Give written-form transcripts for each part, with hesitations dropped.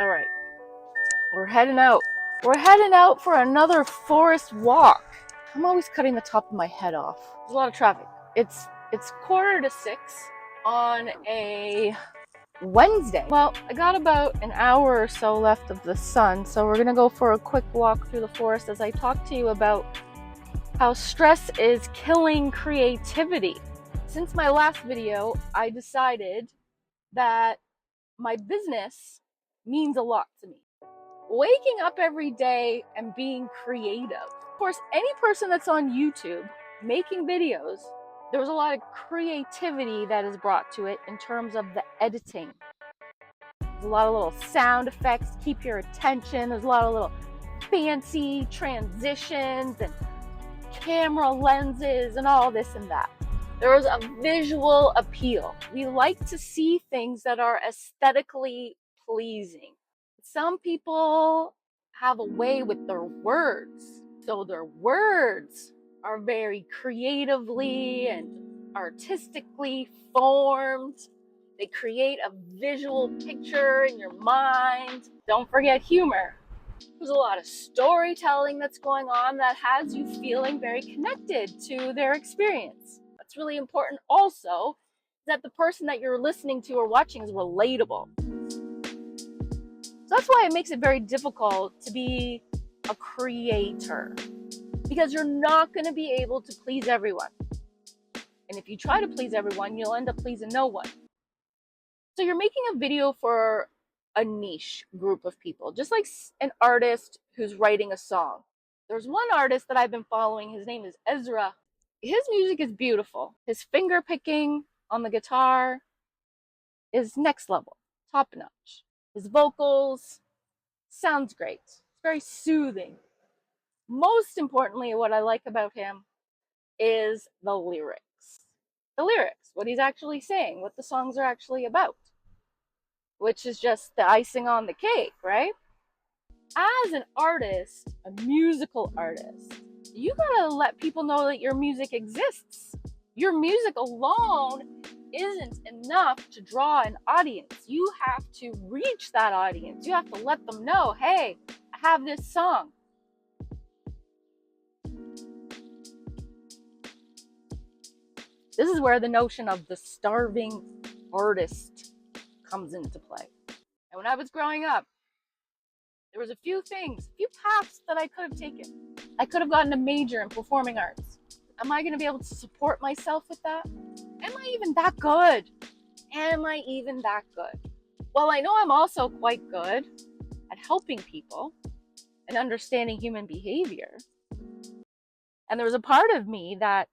All right, we're heading out. We're heading out for another forest walk. I'm always cutting the top of my head off. There's a lot of traffic. It's 5:45 on a Wednesday. Well, I got about an hour or so left of the sun, so we're gonna go for a quick walk through the forest as I talk to you about how stress is killing creativity. Since my last video, I decided that my business means a lot to me. Waking up every day and being creative. Of course, any person that's on YouTube making videos, there's a lot of creativity that is brought to it in terms of the editing. There's a lot of little sound effects to keep your attention. There's a lot of little fancy transitions and camera lenses and all this and that. There is a visual appeal. We like to see things that are aesthetically pleasing. Some people have a way with their words. So their words are very creatively and artistically formed. They create a visual picture in your mind. Don't forget humor. There's a lot of storytelling that's going on that has you feeling very connected to their experience. What's really important also is that the person that you're listening to or watching is relatable. So that's why it makes it very difficult to be a creator, because you're not going to be able to please everyone. And if you try to please everyone, you'll end up pleasing no one. So you're making a video for a niche group of people, just like an artist who's writing a song. There's one artist that I've been following. His name is Ezra. His music is beautiful. His finger picking on the guitar is next level, top notch. His vocals sounds great. It's very soothing. Most importantly, what I like about him is the lyrics. The lyrics, what he's actually saying, what the songs are actually about, which is just the icing on the cake, right? As an artist, a musical artist, you gotta let people know that your music exists. Your music alone isn't enough to draw an audience. You have to reach that audience. You have to let them know, hey, I have this song. This is where the notion of the starving artist comes into play. And when I was growing up, there was a few paths that I could have taken. I could have gotten a major in performing arts. Am I going to be able to support myself with that? Am I even that good? Well, I know I'm also quite good at helping people and understanding human behavior. And there was a part of me that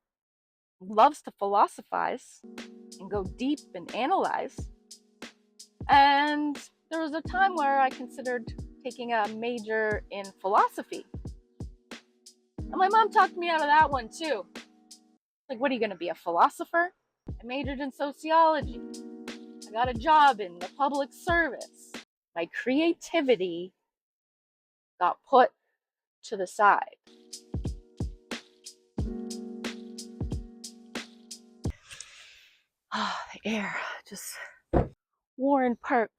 loves to philosophize and go deep and analyze. And there was a time where I considered taking a major in philosophy. And my mom talked me out of that one too. Like, what are you going to be, a philosopher? I majored in sociology. I got a job in the public service. My creativity got put to the side. The air, just Warren Park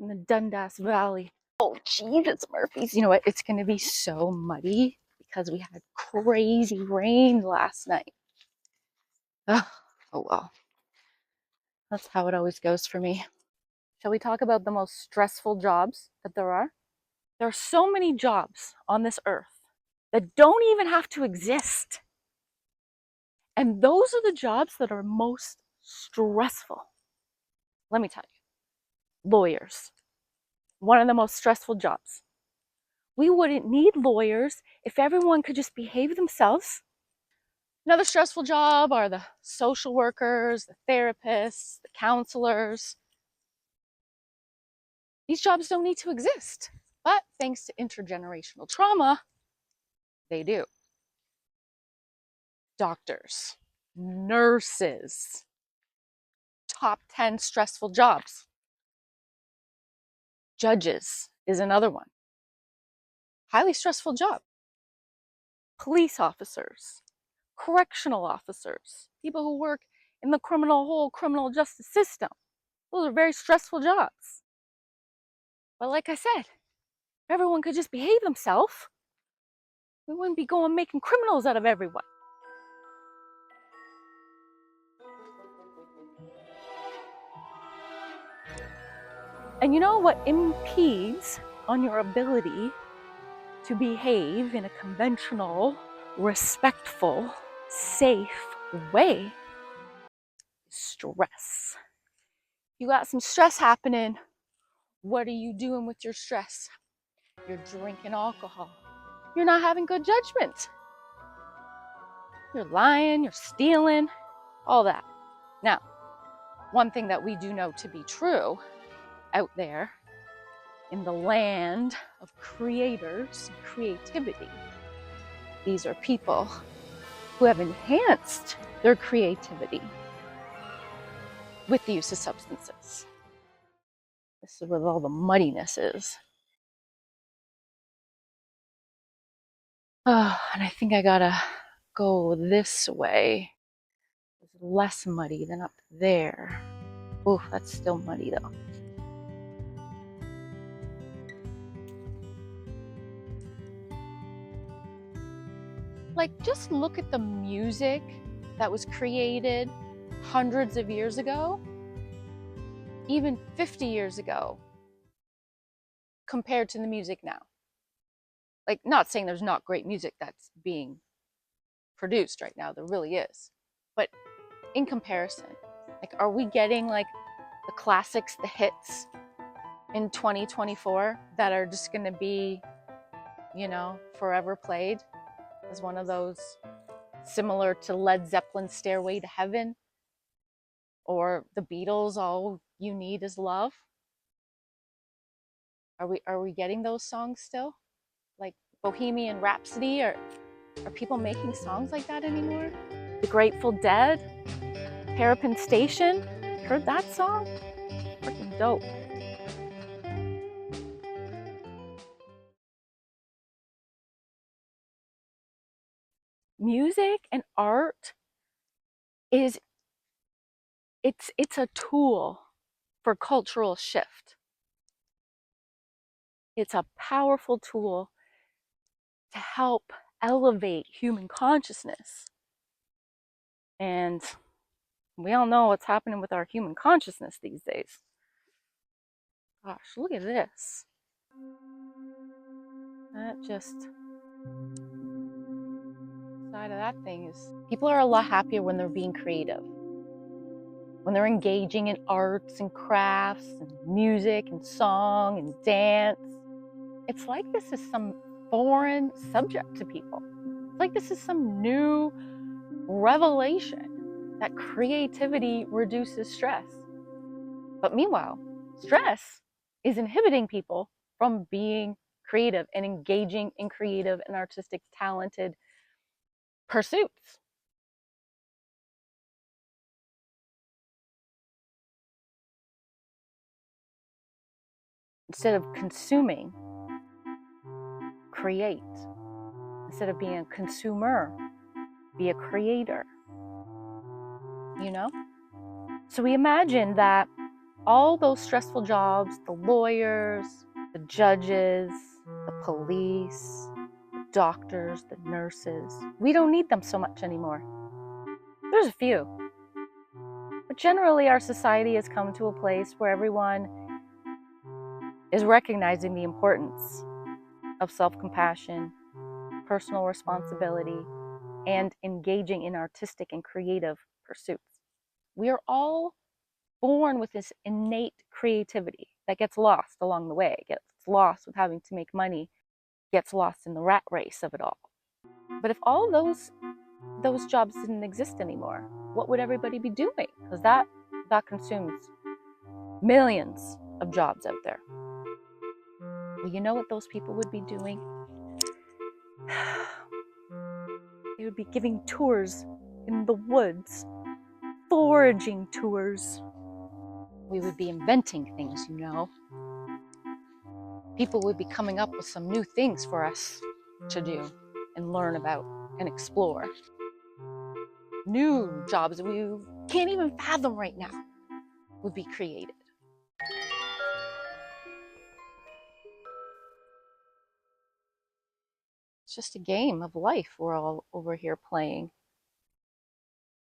in the Dundas Valley. Oh, Jesus, Murphy's. You know what? It's going to be so muddy because we had crazy rain last night. Oh well. That's how it always goes for me. Shall we talk about the most stressful jobs that there are? There are so many jobs on this earth that don't even have to exist. And those are the jobs that are most stressful. Let me tell you. Lawyers. One of the most stressful jobs. We wouldn't need lawyers if everyone could just behave themselves. Another stressful job are the social workers, the therapists, the counselors. These jobs don't need to exist, but thanks to intergenerational trauma, they do. Doctors, nurses, top 10 stressful jobs. Judges is another one. Highly stressful job. Police officers, correctional officers, people who work in the criminal justice system. Those are very stressful jobs. But like I said, if everyone could just behave themselves, we wouldn't be going making criminals out of everyone. And you know what impedes on your ability to behave in a conventional, respectful, safe way? Stress. You got some stress happening. What are you doing with your stress? You're drinking alcohol. You're not having good judgment. You're lying, you're stealing, all that. Now, one thing that we do know to be true out there in the land of creators and creativity, these are people who have enhanced their creativity with the use of substances. This is where all the muddiness is. Oh, and I think I gotta go this way. It's less muddy than up there. Ooh, that's still muddy though. Like, just look at the music that was created hundreds of years ago, even 50 years ago, compared to the music now. Like, not saying there's not great music that's being produced right now, there really is. But in comparison, like, are we getting like the classics, the hits in 2024 that are just gonna be, you know, forever played as one of those, similar to Led Zeppelin's Stairway to Heaven or the Beatles' All You Need Is Love? Are we getting those songs still? Like Bohemian Rhapsody? Are people making songs like that anymore? The Grateful Dead, Terrapin Station, heard that song? Freaking dope. Music and art is, it's a tool for cultural shift. It's a powerful tool to help elevate human consciousness. And we all know what's happening with our human consciousness these days. Gosh, look at this. That just, side of that thing is, people are a lot happier when they're being creative, when they're engaging in arts and crafts and music and song and dance. It's like this is some foreign subject to people. It's like this is some new revelation that creativity reduces stress. But meanwhile, stress is inhibiting people from being creative and engaging in creative and artistic, talented pursuits. Instead of consuming, create. Instead of being a consumer, be a creator. You know? So we imagine that all those stressful jobs, the lawyers, the judges, the police, the doctors, the nurses, we don't need them so much anymore. There's a few. But generally, our society has come to a place where everyone is recognizing the importance of self-compassion, personal responsibility, and engaging in artistic and creative pursuits. We are all born with this innate creativity that gets lost along the way, gets lost with having to make money, gets lost in the rat race of it all. But if all those jobs didn't exist anymore, what would everybody be doing? Because that consumes millions of jobs out there. Well, you know what those people would be doing? They would be giving tours in the woods, foraging tours. We would be inventing things, you know. People would be coming up with some new things for us to do and learn about and explore. New jobs that we can't even fathom right now would be created. It's just a game of life we're all over here playing.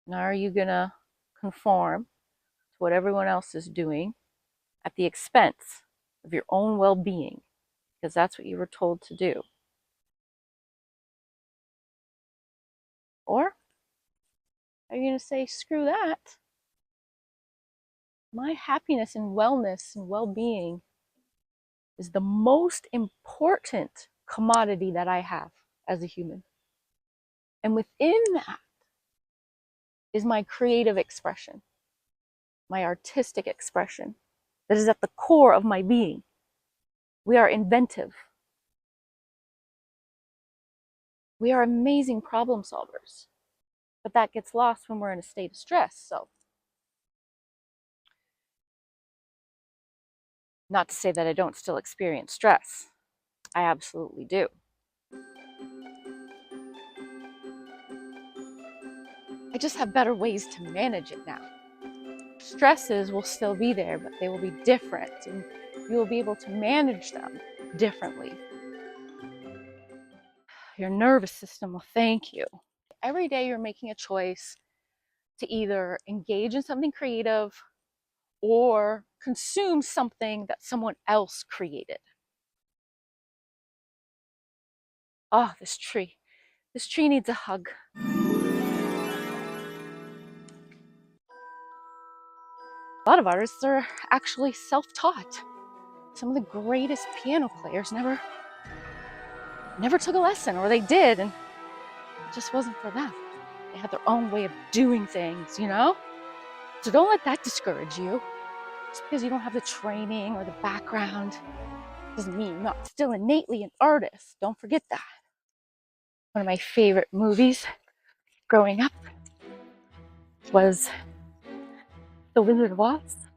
Now, are you going to conform to what everyone else is doing at the expense of your own well-being? Because that's what you were told to do. Or are you going to say, screw that? My happiness and wellness and well-being is the most important commodity that I have as a human. And within that is my creative expression, my artistic expression that is at the core of my being. We are inventive. We are amazing problem solvers. But that gets lost when we're in a state of stress. So, not to say that I don't still experience stress. I absolutely do. I just have better ways to manage it now. Stresses will still be there, but they will be different, and you will be able to manage them differently. Your nervous system will thank you. Every day you're making a choice to either engage in something creative or consume something that someone else created. Oh, this tree. This tree needs a hug. A lot of artists are actually self-taught. Some of the greatest piano players never took a lesson, or they did, and it just wasn't for them. They had their own way of doing things, you know? So don't let that discourage you. Just because you don't have the training or the background doesn't mean you're not still innately an artist. Don't forget that. One of my favorite movies growing up was The Wizard of Oz.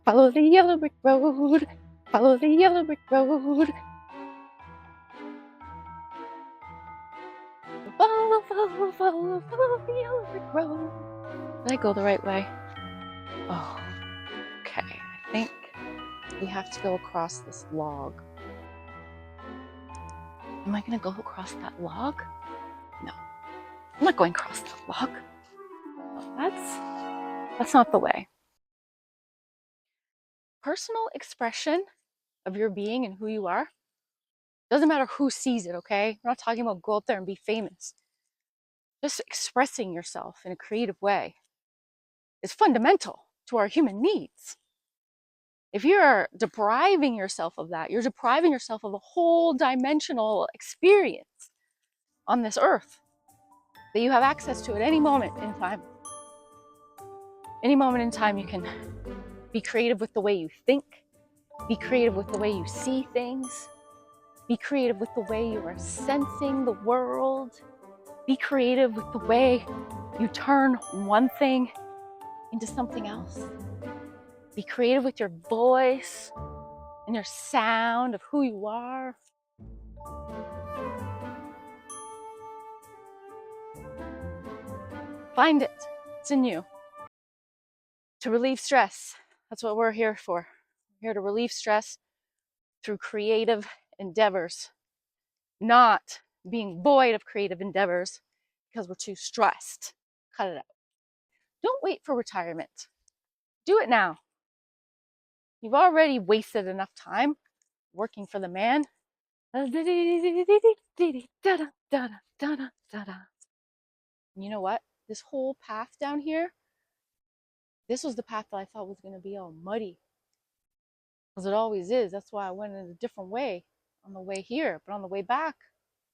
Follow the yellow brick road. Follow the yellow brick road. Follow, follow, follow, follow the yellow brick road. Did I go the right way? Oh, okay. I think we have to go across this log. Am I gonna go across that log? No, I'm not going across that log. That's not the way. Personal expression of your being and who you are doesn't matter who sees it, okay? We're not talking about go out there and be famous. Just expressing yourself in a creative way is fundamental to our human needs. If you're depriving yourself of that, you're depriving yourself of a whole dimensional experience on this earth that you have access to at any moment in time. Any moment in time, you can be creative with the way you think, be creative with the way you see things, be creative with the way you are sensing the world, be creative with the way you turn one thing into something else. Be creative with your voice and your sound of who you are. Find it. It's in you. To relieve stress. That's what we're here for. We're here to relieve stress through creative endeavors, not being void of creative endeavors because we're too stressed. Cut it out. Don't wait for retirement. Do it now. You've already wasted enough time working for the man. And you know what? This whole path down here, this was the path that I thought was going to be all muddy. Because it always is. That's why I went in a different way on the way here. But on the way back,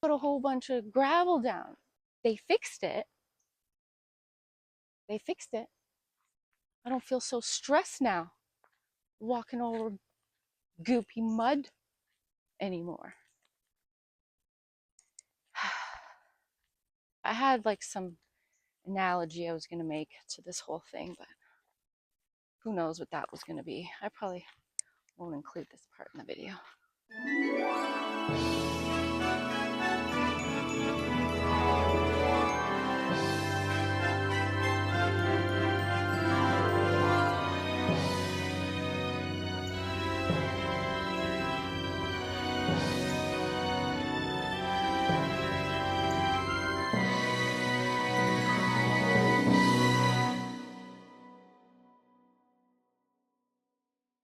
put a whole bunch of gravel down. They fixed it. They fixed it. I don't feel so stressed now walking over goopy mud anymore. I had like some analogy I was going to make to this whole thing, but who knows what that was going to be. I probably won't include this part in the video.